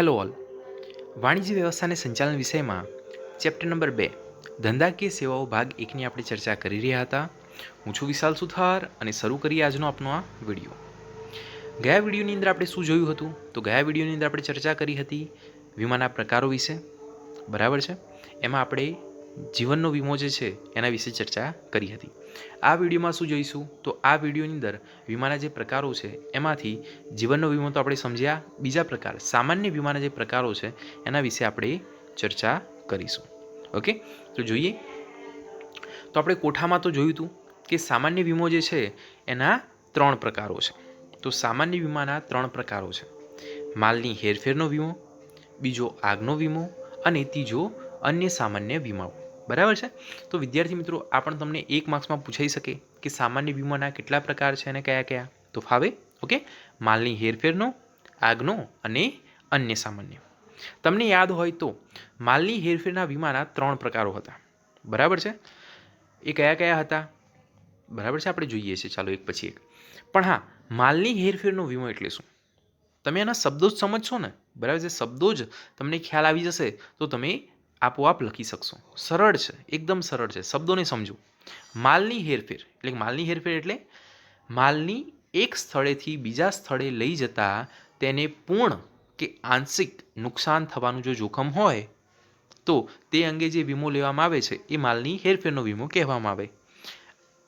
Hello all. વાણિજ્ય વ્યવસ્થા અને સંચાલન વિષયમાં ચેપ્ટર નંબર 2 ધંધાકીય સેવાઓ ભાગ 1ની આપણે ચર્ચા કરી રહ્યા હતા. હું છું વિશાલ સુથાર અને શરૂ કરીએ આજનો આપણો આ વિડીયો. ગયા વિડીયોની અંદર આપણે શું જોયું હતું? તો ગયા વિડીયોની અંદર આપણે ચર્ચા કરી હતી વીમાના પ્રકારો વિશે, બરાબર છે. એમાં આપણે જીવનનો વીમો જે છે એના વિશે ચર્ચા કરી હતી. આ વિડીયોમાં શું જોઈશું? તો આ વિડીયોની અંદર વીમાના જે પ્રકારો છે એમાંથી જીવનનો વીમો તો આપણે સમજ્યા. બીજા પ્રકાર સામાન્ય વીમાના જે પ્રકારો છે એના વિશે આપણે ચર્ચા કરીશું. ઓકે, તો જોઈએ. તો આપણે કોઠામાં તો જોયું હતું કે સામાન્ય વીમો જે છે એના 3 પ્રકારો છે. તો સામાન્ય વીમાના 3 પ્રકારો છે: માલની હેરફેરનો વીમો, બીજો આગનો વીમો અને ત્રીજો અન્ય સામાન્ય વીમાઓ. બરાબર છે. તો વિદ્યાર્થી મિત્રો, આ પણ તમને 1 માર્ક્સમાં પૂછાઈ શકે કે સામાન્ય વીમાના કેટલા પ્રકાર છે અને કયા કયા. તો ફાવે. ઓકે, માલની હેરફેરનો, આગનો અને અન્ય સામાન્ય. તમને યાદ હોય તો માલની હેરફેરના વીમાના 3 પ્રકારો હતા. બરાબર છે. એ કયા કયા હતા? બરાબર છે, આપણે જોઈએ છીએ. ચાલો એક પછી એક. પણ હા, માલની હેરફેરનો વીમો એટલે શું? તમે એના શબ્દો જ સમજશો ને, બરાબર છે. શબ્દો જ તમને ખ્યાલ આવી જશે તો તમે આપોઆપ લખી શકશો. સરળ છે, એકદમ સરળ છે. શબ્દોને સમજો. માલની હેરફેર એટલે માલની એક સ્થળેથી બીજા સ્થળે લઈ જતા તેને પૂર્ણ કે આંશિક નુકસાન થવાનું જો જોખમ હોય તો તે અંગે જે વીમો લેવામાં આવે છે એ માલની હેરફેરનો વીમો કહેવામાં આવે.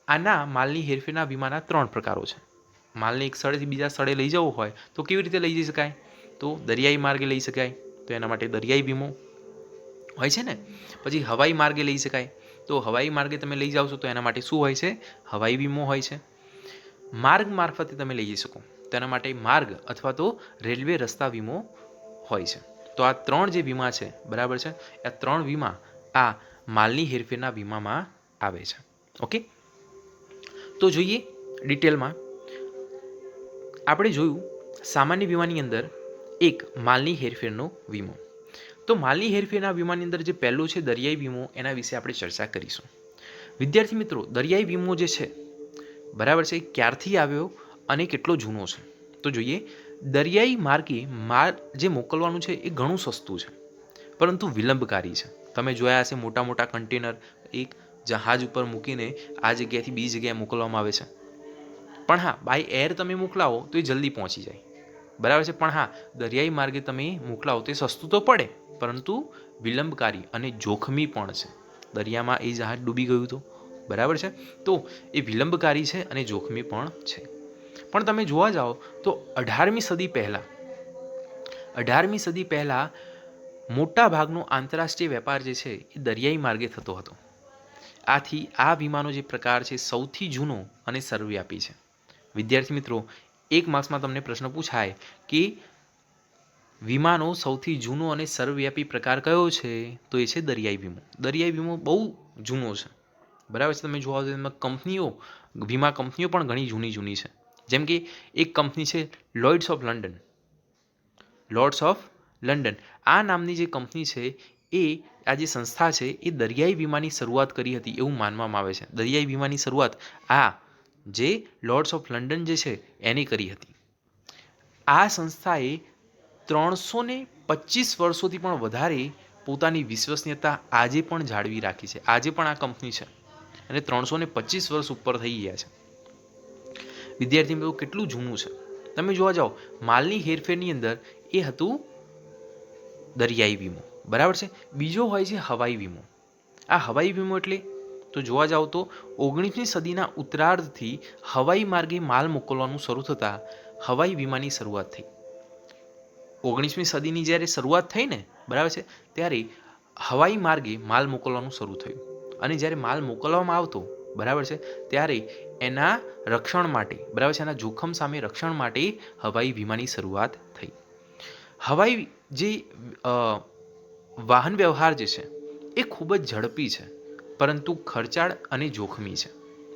આના માલની હેરફેરના વીમાના 3 પ્રકારો છે. માલને એક સ્થળેથી બીજા સ્થળે લઈ જવો હોય તો કેવી રીતે લઈ જઈ શકાય? તો દરિયાઈ માર્ગે લઈ શકાય, તો એના માટે દરિયાઈ વીમો હોય છે ને. પછી હવાઈ માર્ગે લઈ શકાય, તો હવાઈ માર્ગે તમે લઈ જાઓ છો તો એના માટે શું હોય છે? હવાઈ વીમો હોય છે. માર્ગ મારફતે તમે લઈ જઈ શકો તો એના માટે માર્ગ અથવા તો રેલવે રસ્તા વીમો હોય છે. તો આ 3 જે વીમા છે, બરાબર છે, આ 3 વીમા આ માલની હેરફેરના વીમામાં આવે છે. ઓકે, તો જોઈએ ડિટેલમાં. આપણે જોયું સામાન્ય વીમાની અંદર એક માલની હેરફેરનો વીમો. તો માલની હેરફેરના વીમાની અંદર જે પહેલું છે દરિયાઈ વીમો, એના વિશે આપણે ચર્ચા કરીશું. વિદ્યાર્થી મિત્રો, દરિયાઈ વીમો જે છે, બરાબર છે, ક્યારથી આવ્યો અને કેટલો જૂનો છે? તો જોઈએ. દરિયાઈ માર્ગે માલ જે મોકલવાનું છે એ ઘણું સસ્તું છે, પરંતુ વિલંબકારી છે. તમે જોયા હશે મોટા મોટા કન્ટેનર એક જહાજ ઉપર મૂકીને આ જગ્યાએથી બીજી જગ્યાએ મોકલવામાં આવે છે. પણ હા, બાય એર તમે મોકલાવો તો એ જલ્દી પહોંચી જાય, બરાબર છે. પણ હા, દરિયાઈ માર્ગે તમે મોકલાવો તો એ સસ્તું તો પડે, પરંતુ વિલંબકારી અને જોખમી પણ છે. દરિયામાં એ જહાજ ડૂબી ગયું હતું, બરાબર છે, તો એ વિલંબકારી છે અને જોખમી પણ છે. પણ તમે જોવા જાઓ તો 18મી સદી પહેલાં મોટા ભાગનો આંતરરાષ્ટ્રીય વેપાર જે છે એ દરિયાઈ માર્ગે થતો હતો. આથી આ વીમાનો જે પ્રકાર છે સૌથી જૂનો અને સર્વવ્યાપી છે. વિદ્યાર્થી મિત્રો, 1 માર્ક્સમાં તમને પ્રશ્ન પૂછાય કે વીમાનો સૌથી જૂનો અને સર્વવ્યાપી પ્રકાર કયો છે? તો એ છે દરિયાઈ વીમો. દરિયાઈ વીમો બહુ જૂનો છે, બરાબર છે. તમે જોવા જાઓ એમાં કંપનીઓ, વીમા કંપનીઓ પણ ઘણી જૂની છે. જેમ કે એક કંપની છે લોર્ડ્સ ઓફ લંડન. આ નામની જે કંપની છે એ આ જે સંસ્થા છે એ દરિયાઈ વીમાની શરૂઆત કરી હતી એવું માનવામાં આવે છે. દરિયાઈ વીમાની શરૂઆત આ જે લોર્ડ્સ ઓફ લંડન જે છે એની કરી હતી. આ સંસ્થાએ 325 વર્ષોથી પણ વધારે પોતાની વિશ્વસનીયતા આજે પણ જાળવી રાખી છે. આજે પણ આ કંપની છે અને 325 વર્ષ ઉપર થઈ ગયા છે. વિદ્યાર્થી મિત્રો, કેટલું જૂનું છે. તમે જોવા જાઓ માલની હેરફેરની અંદર એ હતું દરિયાઈ વીમો, બરાબર છે. બીજો હોય છે હવાઈ વીમો. આ હવાઈ વીમો એટલે તો જોવા જાઓ તો 19મી સદીના ઉત્તરાર્ધથી હવાઈ માર્ગે માલ મોકલવાનું શરૂ થતાં હવાઈ વીમાની શરૂઆત થઈ. 19મી સદીની જ્યારે શરૂઆત થઈ ને, બરાબર છે, ત્યારે હવાઈ માર્ગે માલ મોકલવાનું શરૂ થયું. અને જ્યારે માલ મોકલવામાં આવતો, બરાબર છે, ત્યારે એના રક્ષણ માટે, બરાબર છે, એના જોખમ સામે રક્ષણ માટે હવાઈ વીમાની શરૂઆત થઈ. હવાઈ જે વાહન વ્યવહાર જે છે એ ખૂબ જ ઝડપી છે, પરંતુ ખર્ચાળ અને જોખમી છે.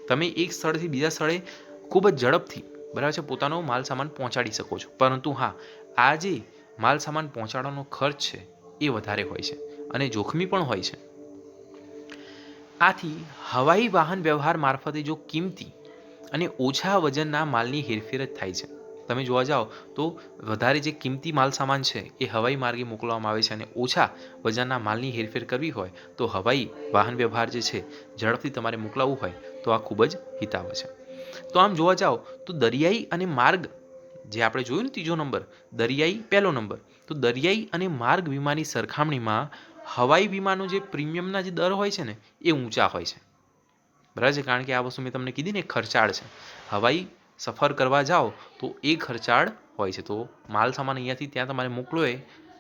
તમે એક સ્થળથી બીજા સ્થળે ખૂબ જ ઝડપથી, બરાબર છે, પોતાનો માલ સામાન પહોંચાડી શકો છો, પરંતુ હા, આ જે માલ સામાન પહોંચાડવાનો ખર્ચ છે એ વધારે હોય છે અને જોખમી પણ હોય છે. આથી હવાઈ વાહન વ્યવહાર મારફતે જો કિંમતી અને ઓછા વજનના માલની હેરફેર જ થાય છે. તમે જોવા જાઓ તો વધારે જે કિંમતી માલ સામાન છે એ હવાઈ માર્ગે મોકલવામાં આવે છે અને ઓછા વજનના માલની હેરફેર કરવી હોય તો હવાઈ વાહન વ્યવહાર જે છે ઝડપથી તમારે મોકલાવવું હોય તો આ ખૂબ જ હિતાવહ છે. તો આમ જોવા જાઓ તો દરિયાઈ અને માર્ગ જે આપણે જોયું ને ત્રીજો નંબર, દરિયાઈ પહેલો નંબર, તો દરિયાઈ અને માર્ગ વીમાની સરખામણીમાં હવાઈ વીમાનો જે પ્રીમિયમના જે દર હોય છે ને એ ઊંચા હોય છે. બરાબર છે, કારણ કે આ વસ્તુ મેં તમને કીધી ને ખર્ચાળ છે. હવાઈ સફર કરવા જાઓ તો એ ખર્ચાળ હોય છે. તો માલ સામાન અહીંયાથી ત્યાં તમારે મોકલો એ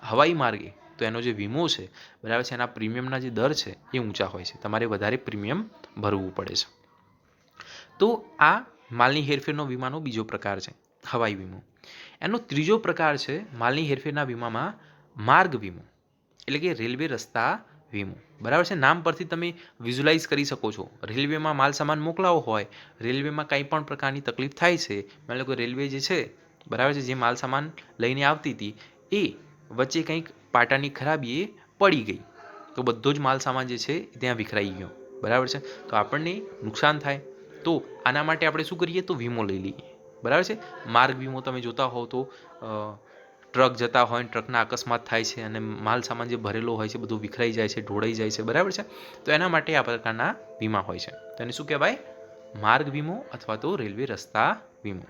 હવાઈ માર્ગે તો એનો જે વીમો છે બરાબર છે, એના પ્રીમિયમના જે દર છે એ ઊંચા હોય છે. તમારે વધારે પ્રીમિયમ ભરવું પડે છે. તો આ માલની હેરફેરનો વીમાનો બીજો પ્રકાર છે હવાઈ વીમો. એનો ત્રીજો પ્રકાર છે માલની હેરફેરના વીમામાં માર્ગ વીમો, એટલે કે રેલવે રસ્તા વીમો. બરાબર છે, નામ પરથી તમે વિઝ્યુલાઇઝ કરી શકો છો. રેલવેમાં માલ સામાન મોકલાવો હોય, રેલવેમાં કંઈ પણ પ્રકારની તકલીફ થાય છે, માની લો કે રેલવે જે છે બરાબર છે, જે માલ સામાન લઈને આવતી હતી એ વચ્ચે કંઈક પાટાની ખરાબી એ પડી ગઈ, તો બધો જ માલ સામાન જે છે ત્યાં વિખરાઈ ગયો. બરાબર છે, તો આપણને નુકસાન થાય. તો આના માટે આપણે શું કરીએ તો વીમો લઈ લઈએ. બરાબર છે, માર્ગ વીમો તમે જોતા હોવ તો ટ્રક જતા હોય ને ટ્રકના અકસ્માત થાય છે અને માલ સામાન જે ભરેલો હોય છે બધું વિખરાઈ જાય છે, ઢોળાઈ જાય છે. બરાબર છે, તો એના માટે આ પ્રકારના વીમા હોય છે. તો એને શું કહેવાય? માર્ગ વીમો અથવા તો રેલવે રસ્તા વીમો.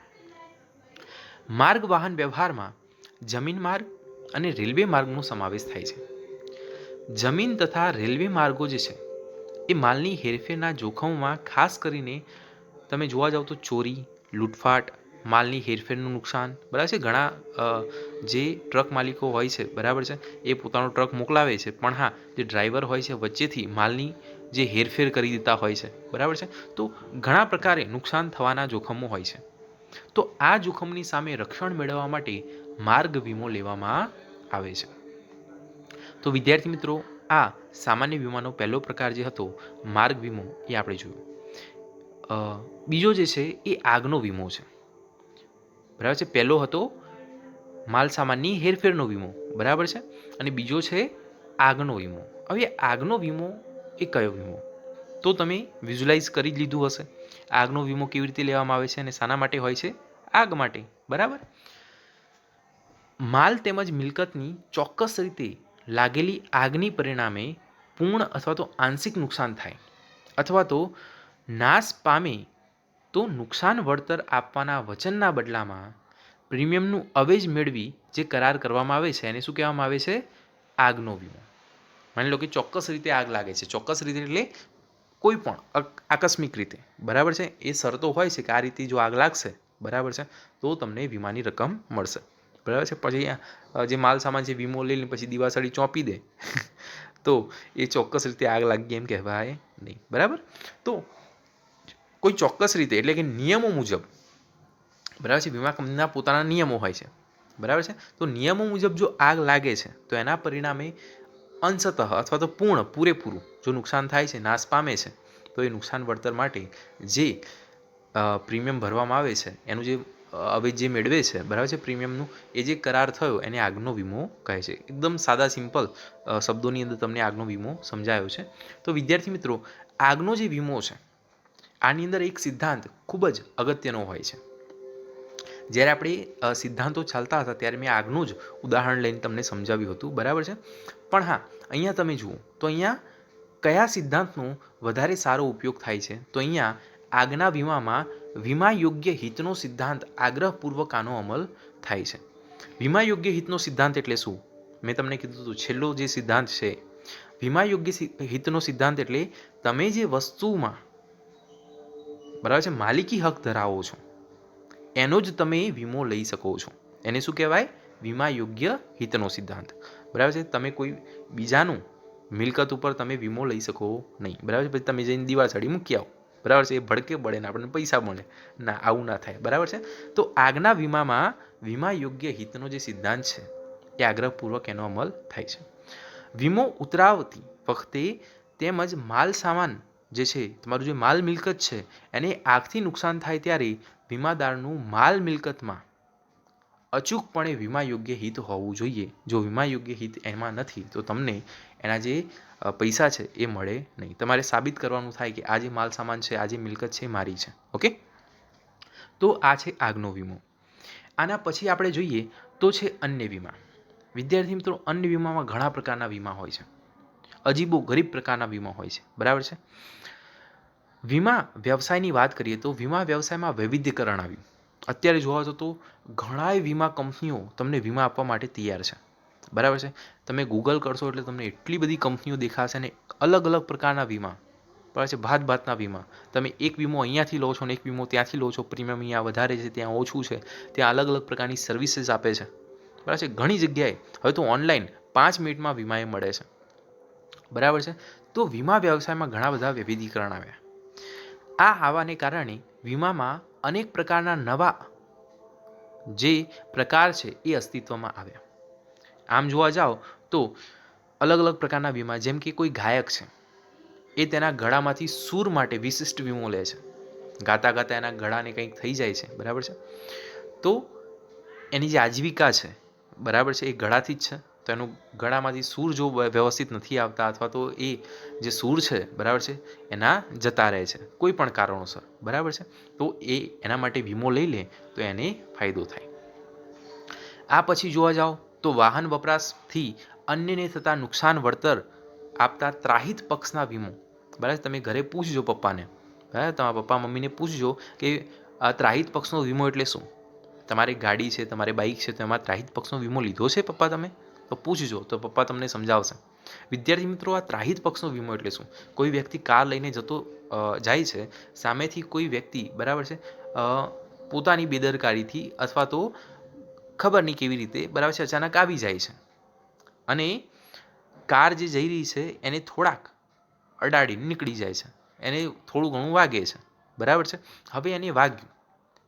માર્ગ વાહન વ્યવહારમાં જમીન માર્ગ અને રેલવે માર્ગનો સમાવેશ થાય છે. જમીન તથા રેલવે માર્ગો જે છે એ માલની હેરફેરના જોખમોમાં ખાસ કરીને તમે જોવા જાઓ તો ચોરી, લૂંટફાટ, માલની હેરફેરનું નુકસાન. બરાબર છે, ઘણા જે ટ્રક માલિકો હોય છે બરાબર છે એ પોતાનો ટ્રક મોકલાવે છે, પણ હા જે ડ્રાઈવર હોય છે વચ્ચેથી માલની જે હેરફેર કરી દેતા હોય છે. બરાબર છે, તો ઘણા પ્રકારે નુકસાન થવાના જોખમો હોય છે. તો આ જોખમની સામે રક્ષણ મેળવવા માટે માર્ગ વીમો લેવામાં આવે છે. તો વિદ્યાર્થી મિત્રો, આ સામાન્ય વીમાનો પહેલો પ્રકાર જે હતો માર્ગ વીમો એ આપણે જોયું. બીજો જે છે એ આગનો વીમો છે. બરાબર છે, પહેલો હતો માલ સામાનની હેરફેરનો વીમો. બરાબર છે, અને બીજો છે આગનો વીમો. હવે આગનો વીમો એ કયો વીમો? તો તમે વિઝ્યુલાઇઝ કરી જ લીધું હશે આગનો વીમો કેવી રીતે લેવામાં આવે છે અને શાના માટે હોય છે? આગ માટે. બરાબર. માલ તેમજ મિલકતની ચોક્કસ રીતે લાગેલી આગની પરિણામે પૂર્ણ અથવા તો આંશિક નુકસાન થાય અથવા તો નાશ પામે તો નુકસાન વળતર આપવાના વચનના બદલામાં પ્રીમિયમનું અવેજ મેળવી જે કરાર કરવામાં આવે છે એને શું કહેવામાં આવે છે? આગનો વીમો. માની લો કે ચોક્કસ રીતે આગ લાગે છે, ચોક્કસ રીતે એટલે કોઈ પણ આકસ્મિક રીતે. બરાબર છે, એ શરતો હોય છે કે આ રીતે જો આગ લાગશે બરાબર છે તો તમને વીમાની રકમ મળશે. બરાબર છે, પછી જે માલ સામાન છે વીમો લઈને પછી દિવાસળી ચોંપી દે તો એ ચોક્કસ રીતે આગ લાગી એમ કહેવાય નહીં. બરાબર, તો કોઈ ચોક્કસ રીતે એટલે કે નિયમો મુજબ, બરાબર છે, વીમા કંપનીના પોતાના નિયમો હોય છે. બરાબર છે, તો નિયમો મુજબ જો આગ લાગે છે તો એના પરિણામે અંશતઃ અથવા તો પૂરેપૂરું જો નુકસાન થાય છે, નાશ પામે છે, તો એ નુકસાન વળતર માટે જે પ્રીમિયમ ભરવામાં આવે છે એનું જે હવે જે મેળવે છે બરાબર છે પ્રીમિયમનું, એ જે કરાર થયો એને આગનો વીમો કહે છે. એકદમ સાદા સિમ્પલ શબ્દોની અંદર તમને આગનો વીમો સમજાયો છે. તો વિદ્યાર્થી મિત્રો, આગનો જે વીમો છે આની અંદર એક સિદ્ધાંત ખૂબ જ અગત્યનો હોય છે. જ્યારે આપણે સિદ્ધાંતો ચાલતા હતા ત્યારે મેં આગનું જ ઉદાહરણ લઈને તમને સમજાવ્યું હતું. બરાબર છે, પણ હા અહીંયા તમે જુઓ તો અહીંયા કયા સિદ્ધાંતનો વધારે સારો ઉપયોગ થાય છે? તો અહીંયા આગના વીમામાં વીમા યોગ્ય હિતનો સિદ્ધાંત આગ્રહપૂર્વક આનો અમલ થાય છે. વીમા યોગ્ય હિતનો સિદ્ધાંત એટલે શું? મેં તમને કીધું હતું છેલ્લો જે સિદ્ધાંત છે વીમા યોગ્ય હિતનો સિદ્ધાંત એટલે તમે જે વસ્તુમાં બરાબર છે માલિકી હક ધરાવો છો એનો જ તમે વીમો લઈ શકો છો. એને શું કહેવાય? વીમા યોગ્ય હિતનો સિદ્ધાંત. બરાબર છે, તમે કોઈ બીજાનું મિલકત ઉપર તમે વીમો લઈ શકો નહીં. બરાબર છે, પછી તમે જઈને દિવાસળી મૂકી આવો બરાબર છે, એ ભડકે પડે ને આપણને પૈસા મળે ના, આવું ના થાય. બરાબર છે, તો આગના વીમામાં વીમા યોગ્ય હિતનો જે સિદ્ધાંત છે એ આગ્રહપૂર્વક એનો અમલ થાય છે. વીમો ઉતરાવતી વખતે તેમજ માલ સામાન જે છે તમારું જે માલ મિલકત છે એને આગથી નુકસાન થાય ત્યારે વીમાદારનું માલ મિલકતમાં અચૂકપણે વીમા યોગ્ય હિત હોવું જોઈએ. જો વીમા યોગ્ય હિત એમાં નથી તો તમને એના જે પૈસા છે એ મળે નહીં. તમારે સાબિત કરવાનું થાય કે આ જે માલ સામાન છે, આ જે મિલકત છે એ મારી છે. ઓકે, તો આ છે આગનો વીમો. આના પછી આપણે જોઈએ તો છે અન્ય વીમા. વિદ્યાર્થી મિત્રો, અન્ય વીમામાં ઘણા પ્રકારના વીમા હોય છે, અજીબો ગરીબ પ્રકારના વીમા હોય છે, બરાબર છે. વીમા વ્યવસાયની વાત કરીએ તો વીમા વ્યવસાયમાં વૈવિધ્યકરણ આવ્યું. અત્યારે જોવા જતો તો ઘણાય વીમા કંપનીઓ તમને વીમા આપવા માટે તૈયાર છે, બરાબર છે. તમે ગૂગલ કરશો એટલે તમને એટલી બધી કંપનીઓ દેખાશે ને અલગ અલગ પ્રકારના વીમા, બરાબર છે, ભાત ભાતના વીમા. તમે એક વીમો અહીંયાથી લો છો ને એક વીમો ત્યાંથી લો છો, પ્રીમિયમ અહીંયા વધારે છે ત્યાં ઓછું છે, ત્યાં અલગ અલગ પ્રકારની સર્વિસીસ આપે છે, બરાબર છે. ઘણી જગ્યાએ હવે તો ઓનલાઈન 5 મિનિટમાં વીમા એ મળે છે, બરાબર છે. તો વીમા વ્યવસાયમાં ઘણા બધા વૈવિધ્યકરણ આવ્યા. આ આવવાને કારણે વીમામાં અનેક પ્રકારના નવા જે પ્રકાર છે એ અસ્તિત્વમાં આવ્યા. આમ જોવા જાઓ તો અલગ અલગ પ્રકારના વીમા, જેમ કે કોઈ ગાયક છે એ તેના ગળામાંથી સૂર માટે વિશિષ્ટ વીમો લે છે. ગાતા ગાતા એના ગળાને કંઈક થઈ જાય છે, બરાબર છે, તો એની જે આજીવિકા છે, બરાબર છે, એ ગળાથી જ છે. તો એનું ગળામાંથી સૂર જો વ્યવસ્થિત નથી આવતા અથવા તો એ જે સૂર છે, બરાબર છે, એના જતા રહે છે કોઈ પણ કારણોસર, બરાબર છે, તો એ એના માટે વીમો લઈ લે તો એને ફાયદો થાય. આ પછી જોવા જાઓ તો વાહન વપરાશથી અન્યને થતા નુકસાન વળતર આપતા ત્રાહિત પક્ષના વીમો, બરાબર. તમે ઘરે પૂછજો પપ્પાને, બરાબર, તમારા પપ્પા મમ્મીને પૂછજો કે ત્રાહિત પક્ષનો વીમો એટલે શું. તમારી ગાડી છે, તમારી બાઇક છે, તો એમાં ત્રાહિત પક્ષનો વીમો લીધો છે પપ્પા તમે? તો પૂછજો, તો પપ્પા તમને સમજાવશે. વિદ્યાર્થી મિત્રો, આ ત્રાહિત પક્ષનો વીમો એટલે શું? કોઈ વ્યક્તિ કાર લઈને જાય છે, સામેથી કોઈ વ્યક્તિ, બરાબર છે, પોતાની બેદરકારીથી અથવા તો ખબર નહીં કેવી રીતે, બરાબર છે, અચાનક આવી જાય છે અને કાર જે જઈ રહી છે એને થોડાક અડાડીને નીકળી જાય છે, એને થોડું ઘણું વાગે છે, બરાબર છે. હવે એને વાગ્યું,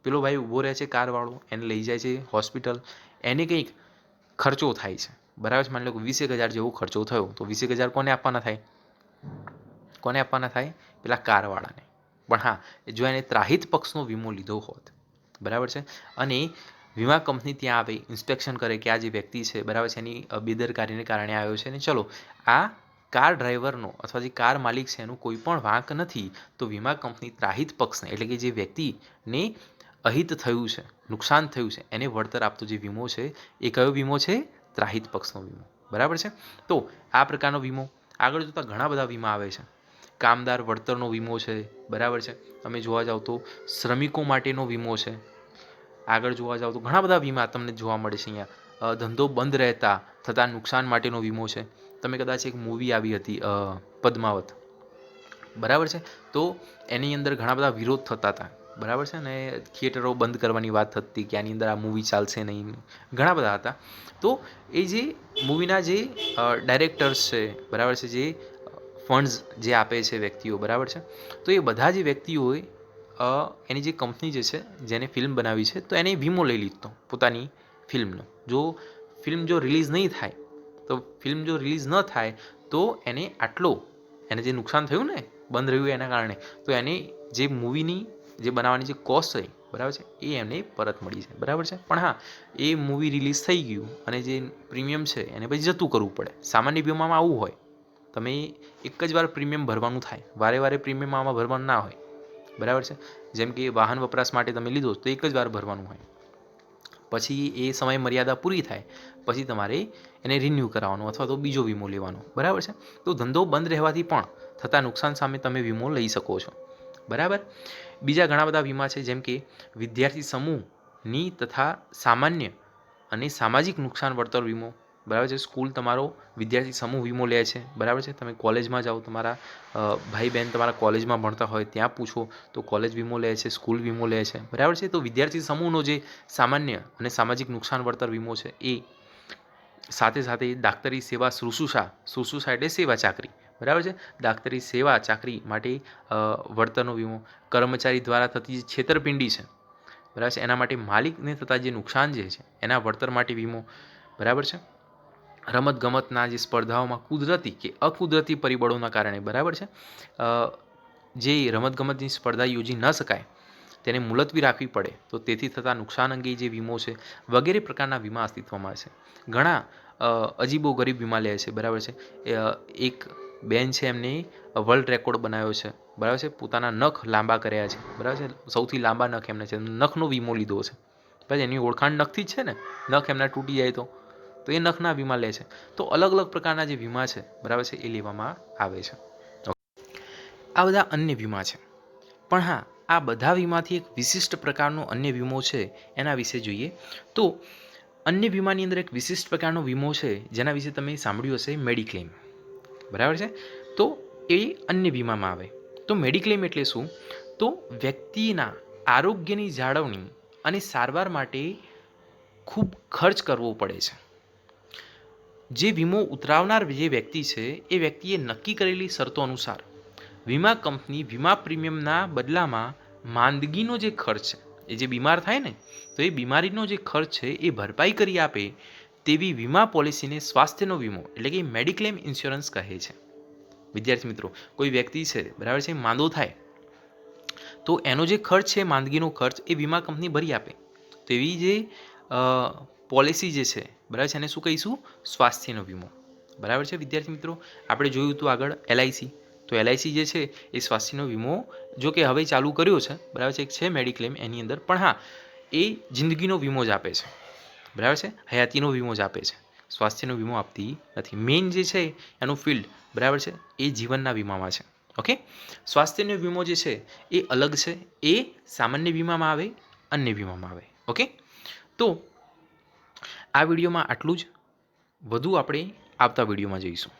પેલો ભાઈ ઊભો રહે છે કારવાળો, એને લઈ જાય છે હોસ્પિટલ, એને કંઈક ખર્ચો થાય છે, બરાબર છે. માની લો કે 20,000 જેવો ખર્ચો થયો, તો 20,000 કોને આપવાના થાય? કોને આપવાના થાય? પેલા કારવાળાને. પણ હા, જો એને ત્રાહિત પક્ષનો વીમો લીધો હોત, બરાબર છે, અને વીમા કંપની ત્યાં આવે, ઇન્સ્પેક્શન કરે કે આ જે વ્યક્તિ છે, બરાબર છે, એની બેદરકારીને કારણે આવ્યો છે ને ચલો આ કાર ડ્રાઈવરનો અથવા જે કાર માલિક છે એનું કોઈ પણ વાંક નથી, તો વીમા કંપની ત્રાહિત પક્ષને, એટલે કે જે વ્યક્તિને અહિત થયું છે, નુકસાન થયું છે, એને વળતર આપતો જે વીમો છે એ કયો વીમો છે? ત્રાહિત પક્ષનો વીમો, બરાબર છે. તો આ પ્રકારનો વીમો આગળ જોતા ઘણા બધા વીમા આવે છે. કામદાર વળતરનો વીમો છે, બરાબર છે. તમે જોવા જાઓ તો શ્રમિકો માટેનો વીમો છે. આગળ જોવા જાઓ તો ઘણા બધા વીમા તમને જોવા મળે છે. અહીંયા ધંધો બંધ રહેતા થતા નુકસાન માટેનો વીમો છે. તમે કદાચ એક મૂવી આવી હતી પદ્માવત, બરાબર છે, તો એની અંદર ઘણા બધા વિરોધ થતા હતા, બરાબર છે, ને થિયેટરો બંધ કરવાની વાત થતી કે આની અંદર આ મૂવી ચાલશે નહીં, ઘણા બધા હતા. તો એ જે મૂવીના જે ડાયરેક્ટર્સ છે, બરાબર છે, જે ફંડ્સ જે આપે છે વ્યક્તિઓ, બરાબર છે, તો એ બધા જે વ્યક્તિઓએ એની જે કંપની જે છે જેને ફિલ્મ બનાવી છે તો એને વીમો લઈ લીધો પોતાની ફિલ્મનો. જો ફિલ્મ જો રિલીઝ નહીં થાય, તો ફિલ્મ જો રિલીઝ ન થાય તો એને એને જે નુકસાન થયું ને બંધ રહ્યું એના કારણે, તો એને જે મૂવીની જે બનાવવાની જે કોસ્ટ છે, બરાબર છે, એ એમને પરત મળી છે, બરાબર છે. પણ હા, એ મૂવી રિલીઝ થઈ ગયું અને જે પ્રીમિયમ છે એને પછી જતું કરવું પડે. સામાન્ય વીમામાં આવું હોય, તમે એક જ વાર પ્રીમિયમ ભરવાનું થાય, વારે વારે પ્રીમિયમ આમાં ભરવાનું ના હોય, બરાબર છે. જેમ કે વાહન વપરાશ માટે તમે લીધો તો એક જ વાર ભરવાનું હોય, પછી એ સમય મર્યાદા પૂરી થાય પછી તમારે એને રિન્યૂ કરાવવાનો અથવા તો બીજો વીમો લેવાનો, બરાબર છે. તો ધંધો બંધ રહેવાથી પણ થતા નુકસાન સામે તમે વીમો લઈ શકો છો, બરાબર. બીજા ઘણા બધા વીમા છે, જેમ કે વિદ્યાર્થી સમૂહની તથા સામાન્ય અને સામાજિક નુકસાન વળતર વીમો, બરાબર છે. સ્કૂલ તમારો વિદ્યાર્થી સમૂહ વીમો લે છે, બરાબર છે. તમે કોલેજમાં જાઓ, તમારા ભાઈ બહેન તમારા કોલેજમાં ભણતા હોય ત્યાં પૂછો તો કોલેજ વીમો લે છે, સ્કૂલ વીમો લે છે, બરાબર છે. તો વિદ્યાર્થી સમૂહનો જે સામાન્ય અને સામાજિક નુકસાન વળતર વીમો છે એ સાથે સાથે દાક્તરી સેવા શુશ્રૂષા એટલે સેવા ચાકરી, બરાબર છે. દાક્તરી સેવા ચાકરી માટે વળતરનો વીમો, કર્મચારી દ્વારા થતી જે છેતરપિંડી છે, બરાબર છે, એના માટે માલિકને થતા જે નુકસાન જે છે એના વળતર માટે વીમો, બરાબર છે. રમતગમતના જે સ્પર્ધાઓમાં કુદરતી કે અકુદરતી પરિબળોના કારણે, બરાબર છે, જે રમતગમતની સ્પર્ધા યોજી ન શકાય તેને મુલતવી રાખવી પડે તો તેથી થતા નુકસાન અંગે જે વીમો છે વગેરે પ્રકારના વીમા અસ્તિત્વમાં છે. ઘણા અજીબો ગરીબ વીમા લે છે, બરાબર છે. એક બેન છે, એમને વર્લ્ડ રેકોર્ડ બનાવ્યો છે, બરાબર છે, પોતાના નખ લાંબા કર્યા છે, બરાબર છે, સૌથી લાંબા નખ એમને છે, નખનો વીમો લીધો છે, પછી એની ઓળખાણ નખથી જ છે ને, નખ એમના તૂટી જાય તો એ નખના વીમા લે છે. તો અલગ અલગ પ્રકારના જે વીમા છે, બરાબર છે, એ લેવામાં આવે છે. આ બધા અન્ય વીમા છે. પણ હા, આ બધા વીમાથી એક વિશિષ્ટ પ્રકારનો અન્ય વીમો છે, એના વિશે જોઈએ. તો અન્ય વીમાની અંદર એક વિશિષ્ટ પ્રકારનો વીમો છે જેના વિશે તમે સાંભળ્યું હશે, મેડિક્લેમ. બરાબર છે. તો એ અન્ય વીમામાં આવે. તો મેડિક્લેમ એટલે શું? તો વ્યક્તિના આરોગ્યની જાળવણી અને સારવાર માટે ખૂબ ખર્ચ કરવો પડે છે. જે વીમો ઉતરાવનાર જે વ્યક્તિ છે એ વ્યક્તિએ નક્કી કરેલી શરતો અનુસાર વીમા કંપની વીમા પ્રીમિયમના બદલામાં માંદગીનો જે ખર્ચ છે, એ જે બીમાર થાય ને, તો એ બીમારીનો જે ખર્ચ છે એ ભરપાઈ કરી આપે તેવી વીમા પોલિસીને સ્વાસ્થ્યનો વીમો એટલે કે મેડિક્લેમ ઇન્સ્યોરન્સ કહે છે. વિદ્યાર્થી મિત્રો, કોઈ વ્યક્તિ છે, બરાબર છે, માંદો થાય તો એનો જે ખર્ચ છે, માંદગીનો ખર્ચ, એ વીમા કંપની ભરી આપે. તો એવી જે પોલિસી જે છે, બરાબર છે, એને શું કહીશું? સ્વાસ્થ્યનો વીમો. બરાબર છે વિદ્યાર્થી મિત્રો. આપણે જોયું હતું આગળ LIC. તો LIC જે છે એ સ્વાસ્થ્યનો વીમો જો કે હવે ચાલુ કર્યો છે, બરાબર છે, એક છે મેડિક્લેમ એની અંદર. પણ હા, એ જિંદગીનો વીમો જ આપે છે, બરાબર છે, હયાતીનો વીમો જ આપે છે, સ્વાસ્થ્યનો વીમો આપતી નથી. મેઇન જે છે એનું ફિલ્ડ, બરાબર છે, એ જીવનના વીમામાં છે. ઓકે. સ્વાસ્થ્યનો વીમો જે છે એ અલગ છે, એ સામાન્ય વીમામાં આવે, અન્ય વીમામાં આવે. ઓકે. તો આ વિડીયોમાં આટલું જ. વધુ આપણે આવતા વિડીયોમાં જઈશું.